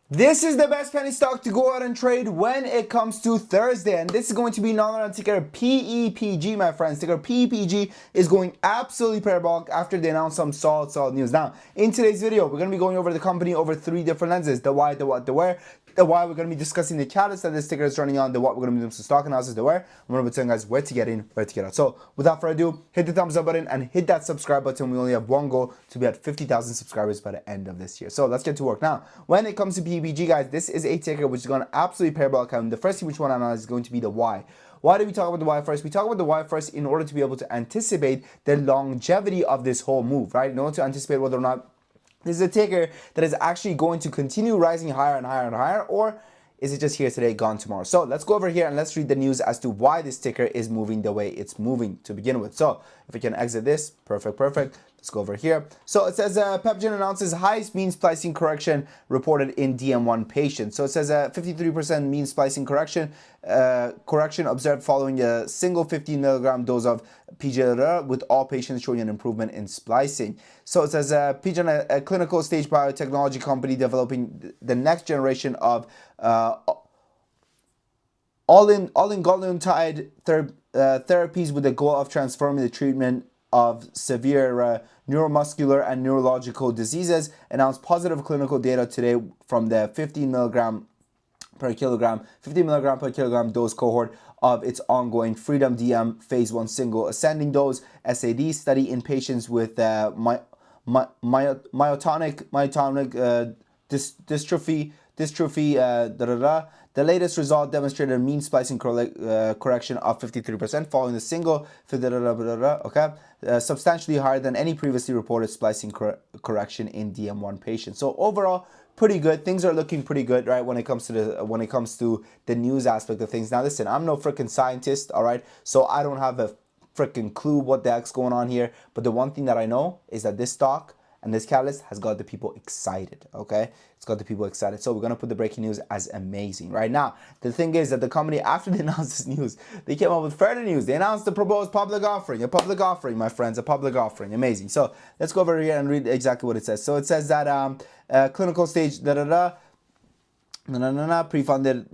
This is the best penny stock to go out and trade when it comes to Thursday. And this is going to be none other than ticker PEPG, my friends. Ticker PEPG is going absolutely parabolic after they announced some solid news. Now, in today's video, we're going to be going over the company over three different lenses: the why, the what, the where. The why, we're going to be discussing the catalyst that this ticker is running on. The what, we're going to be doing some stock analysis. The where, I'm going to be telling you guys where to get in, where to get out. So without further ado, hit the thumbs up button and hit that subscribe button. We only have one goal, to be at 50,000 subscribers by the end of this year. So let's get to work. Now, when it comes to PEPG, guys, this is a ticker which is going to absolutely parabolic. And the first thing which we want to analyze is going to be the why. Why do we talk about the why first? We talk about the why first in order to be able to anticipate the longevity of this whole move, right? In order to anticipate whether or not this is a ticker that is actually going to continue rising higher and higher and higher, or is it just here today, gone tomorrow? So let's go over here and let's read the news as to why this ticker is moving the way it's moving to begin with. So if we can exit this, perfect. Let's go over here. So it says PEPG announces highest mean splicing correction reported in DM1 patients. So it says 53% mean splicing correction observed following a single 15 milligram dose of PEPG, with all patients showing an improvement in splicing. So it says PEPG, a clinical stage biotechnology company developing the next generation of oligonucleotide therapies with the goal of transforming the treatment of severe neuromuscular and neurological diseases, announced positive clinical data today from the 50 milligram per kilogram dose cohort of its ongoing Freedom DM phase 1 single ascending dose SAD study in patients with myotonic dystrophy. The latest result demonstrated a mean splicing correction of 53% following the single, substantially higher than any previously reported splicing correction in DM1 patients. So overall, pretty good. Things are looking pretty good, right? When it comes to the news aspect of things. Now, listen, I'm no freaking scientist, all right? So I don't have a freaking clue what the heck's going on here. But the one thing that I know is that this stock and this catalyst has got the people excited, okay? It's got the people excited. So we're going to put the breaking news as amazing. Right now, the thing is that the company, after they announced this news, they came up with further news. They announced the proposed public offering. A public offering, my friends, a public offering. Amazing. So let's go over here and read exactly what it says. So it says that clinical stage, pre-funded,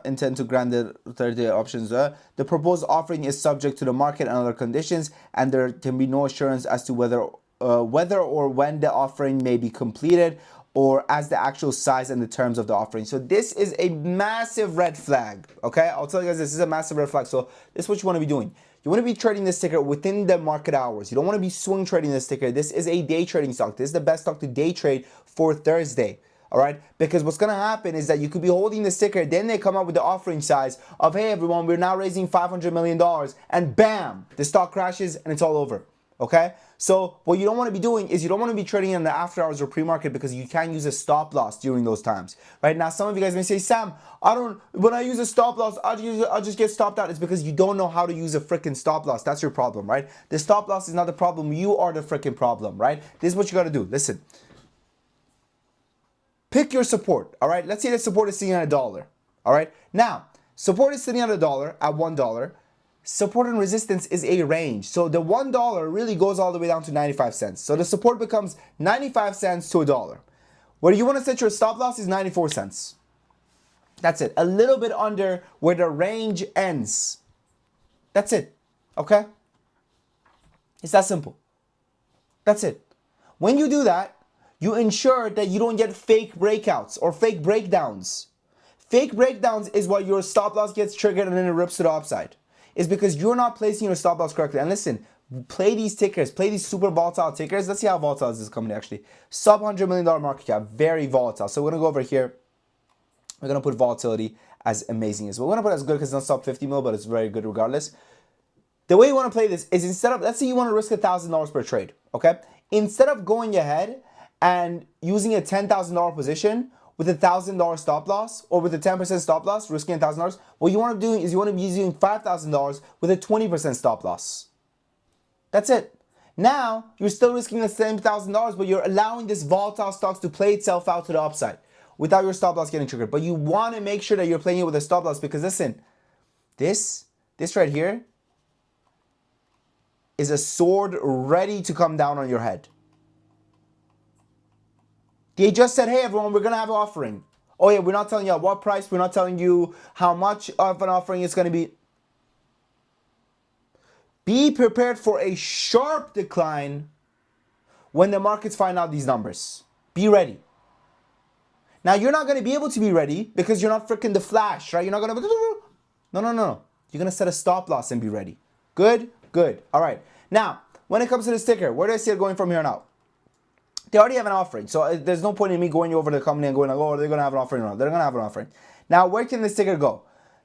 intend to grant the 30-day options. The proposed offering is subject to the market and other conditions, and there can be no assurance as to whether or when the offering may be completed, or as the actual size and the terms of the offering. So this is a massive red flag, okay? I'll tell you guys, this is a massive red flag. So this is what you want to be doing. You want to be trading this ticker within the market hours. You don't want to be swing trading this ticker. This is a day trading stock. This is the best stock to day trade for Thursday. All right, because what's gonna happen is that you could be holding the sticker, then they come up with the offering size of, hey everyone, we're now raising $500 million, and bam, the stock crashes and it's all over. Okay, so what you don't want to be doing is you don't want to be trading in the after hours or pre-market, because you can't use a stop loss during those times. Right now, some of you guys may say, Sam, when I use a stop loss, I'll just get stopped out. It's because you don't know how to use a freaking stop loss. That's your problem, right? The stop loss is not the problem. You are the freaking problem, right? This is what you got to do. Listen. Pick your support, all right? Let's say that support is sitting at $1, all right? Now, support is sitting at $1, at $1. Support and resistance is a range. So the $1 really goes all the way down to 95 cents. So the support becomes 95 cents to $1. Where you want to set your stop loss is 94 cents. That's it. A little bit under where the range ends. That's it, okay? It's that simple. That's it. When you do that, you ensure that you don't get fake breakouts or fake breakdowns. Fake breakdowns is why your stop loss gets triggered and then it rips to the upside. It's because you're not placing your stop loss correctly. And listen, play these tickers, play these super volatile tickers. Let's see how volatile is this company actually. Sub $100 million market cap, very volatile. So we're gonna go over here. We're gonna put volatility as amazing as well. We're gonna put it as good because it's not sub 50 mil, but it's very good regardless. The way you wanna play this is, instead of, let's say you wanna risk $1,000 per trade, okay? Instead of going ahead and using a $10,000 position with a $1,000 stop loss, or with a 10% stop loss, risking $1,000, what you want to be doing is you want to be using $5,000 with a 20% stop loss. That's it. Now, you're still risking the same $1,000, but you're allowing this volatile stocks to play itself out to the upside without your stop loss getting triggered. But you want to make sure that you're playing it with a stop loss, because listen, this right here is a sword ready to come down on your head. They just said, hey everyone, we're gonna have an offering. Oh yeah, we're not telling you at what price. We're not telling you how much of an offering it's going to be. Be prepared for a sharp decline when the markets find out these numbers. Be ready. Now, you're not going to be able to be ready because you're not freaking the Flash, right? You're not going to... No. You're going to set a stop loss and be ready. Good? Good. All right. Now, when it comes to the sticker, where do I see it going from here on out? They already have an offering. So there's no point in me going over to the company and going like, oh, they're going to have an offering or not. They're going to have an offering. Now, where can the sticker go?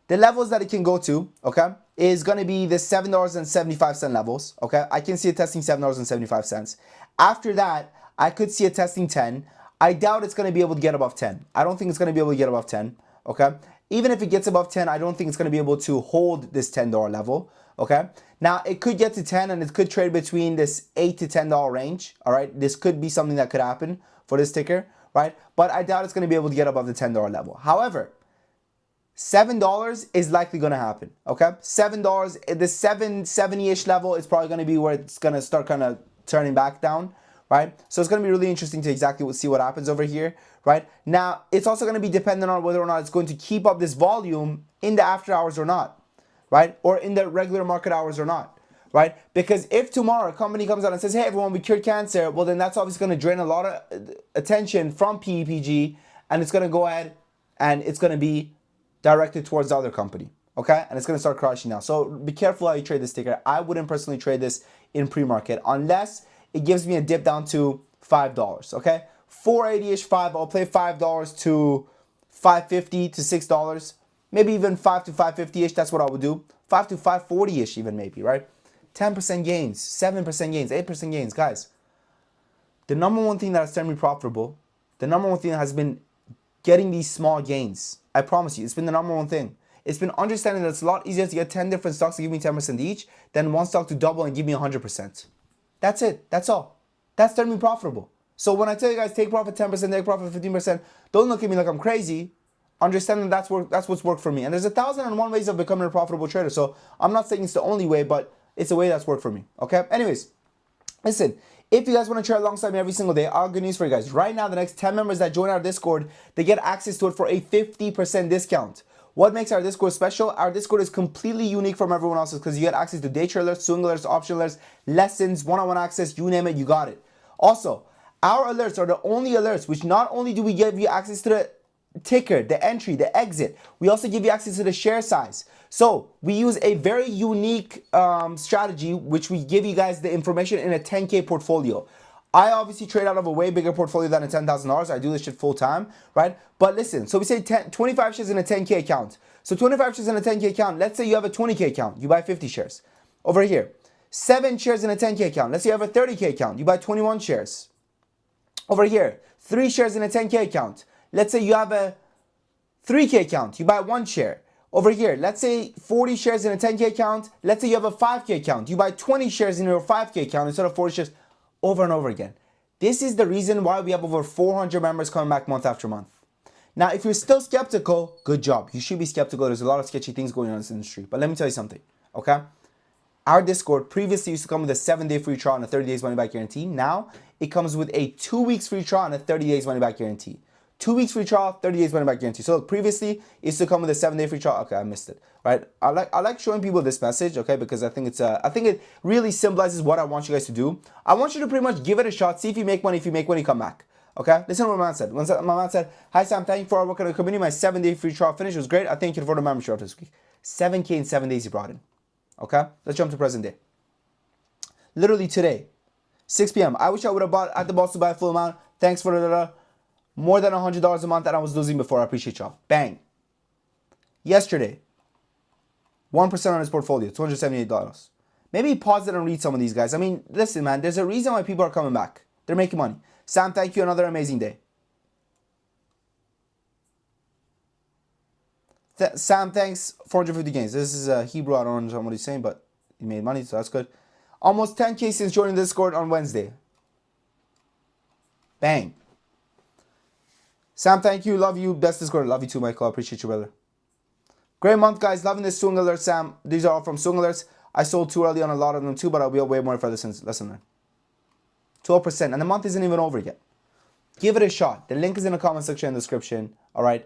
The levels that it can go to, okay, is going to be the $7.75 levels, okay? I can see it testing $7.75. After that, I could see it testing 10. I doubt it's going to be able to get above 10. I don't think it's going to be able to get above 10, okay? Even if it gets above 10, I don't think it's going to be able to hold this $10 level, okay? Now, it could get to 10 and it could trade between this $8 to $10 range, all right? This could be something that could happen for this ticker, right? But I doubt it's going to be able to get above the $10 level. However, $7 is likely going to happen, okay? $7, the 770-ish level is probably going to be where it's going to start kind of turning back down, right? So it's going to be really interesting to exactly see what happens over here, right? Now, it's also going to be dependent on whether or not it's going to keep up this volume in the after hours or not, right? Or in the regular market hours or not, right? Because if tomorrow a company comes out and says, hey, everyone, we cured cancer, well, then that's obviously going to drain a lot of attention from PEPG, and it's going to go ahead and it's going to be directed towards the other company, okay? And it's going to start crashing now. So be careful how you trade this ticker. I wouldn't personally trade this in pre-market unless it gives me a dip down to $5, okay? 480-ish, 5. I'll play $5 to $5.50 to $6. Maybe even 5 to 5.50-ish. That's what I would do. 5 to 5.40-ish even maybe, right? 10% gains, 7% gains, 8% gains. Guys, the number one thing that has turned me profitable, the number one thing that has been getting these small gains. I promise you, it's been the number one thing. It's been understanding that it's a lot easier to get 10 different stocks to give me 10% each than one stock to double and give me 100%. That's it. That's all. That's turned me profitable. So when I tell you guys take profit 10%, take profit 15%, don't look at me like I'm crazy. Understand that that's what's worked for me. And there's 1,001 ways of becoming a profitable trader. So I'm not saying it's the only way, but it's a way that's worked for me. Okay? Anyways, listen. If you guys want to trade alongside me every single day, I have good news for you guys. Right now, the next 10 members that join our Discord, they get access to it for a 50% discount. What makes our Discord special? Our Discord is completely unique from everyone else's because you get access to day trade alerts, swing alerts, option alerts, lessons, one-on-one access, you name it, you got it. Also, our alerts are the only alerts which not only do we give you access to the ticker, the entry, the exit, we also give you access to the share size. So we use a very unique strategy, which we give you guys the information in a 10K portfolio. I obviously trade out of a way bigger portfolio than a $10,000. I do this shit full time, right? But listen, so we say 25 shares in a 10K account. So 25 shares in a 10K account. Let's say you have a 20K account. You buy 50 shares. Over here, 7 shares in a 10K account. Let's say you have a 30K account. You buy 21 shares. Over here, 3 shares in a 10K account. Let's say you have a 3K account. You buy 1 share. Over here, let's say 40 shares in a 10K account. Let's say you have a 5K account. You buy 20 shares in your 5K account instead of 40 shares, over and over again. This is the reason why we have over 400 members coming back month after month. Now, if you're still skeptical, good job. You should be skeptical. There's a lot of sketchy things going on in this industry. But let me tell you something, okay? Our Discord previously used to come with a 7-day free trial and a 30 days money back guarantee. Now, it comes with a 2 weeks free trial and a 30 days money back guarantee. 2 weeks free trial, 30 days money back guarantee. So look, previously it used to come with a 7-day free trial. Okay, I missed it. Right? I like showing people this message, okay, because I think it really symbolizes what I want you guys to do. I want you to pretty much give it a shot, see if you make money. If you make money, come back. Okay? Listen to what my man said. My man said, "Hi Sam, thank you for our work on the community. My 7-day free trial finish was great. I thank you for the membership this week." 7K in 7 days he brought in. Okay? Let's jump to present day. Literally today, 6 p.m. I wish I would have bought at the boss to buy a full amount. Thanks for the more than $100 a month that I was losing before. I appreciate y'all. Bang. Yesterday, 1% on his portfolio, $278. Maybe pause it and read some of these guys. I mean, listen, man, there's a reason why people are coming back. They're making money. Sam, thank you. Another amazing day. Sam, thanks. 450 gains. This is Hebrew. I don't understand what he's saying, but he made money, so that's good. Almost 10K since joining Discord on Wednesday. Bang. Sam, thank you. Love you. Best Discord. Love you too, Michael. I appreciate you, brother. Great month, guys. Loving this swing alert, Sam. These are all from swing alerts. I sold too early on a lot of them too, but I'll be way more further since lesson learned. 12%. And the month isn't even over yet. Give it a shot. The link is in the comment section and description. All right,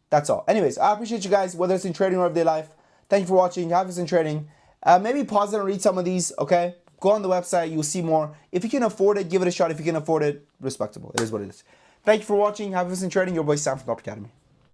that's all. Anyways, I appreciate you guys, whether it's in trading or everyday life. Thank you for watching. Have us in trading. Maybe pause it and read some of these, okay? Go on the website, you'll see more. If you can afford it, give it a shot. If you can afford it, respectable. It is what it is. Thank you for watching. Have us in trading. Your boy Sam from Top Academy.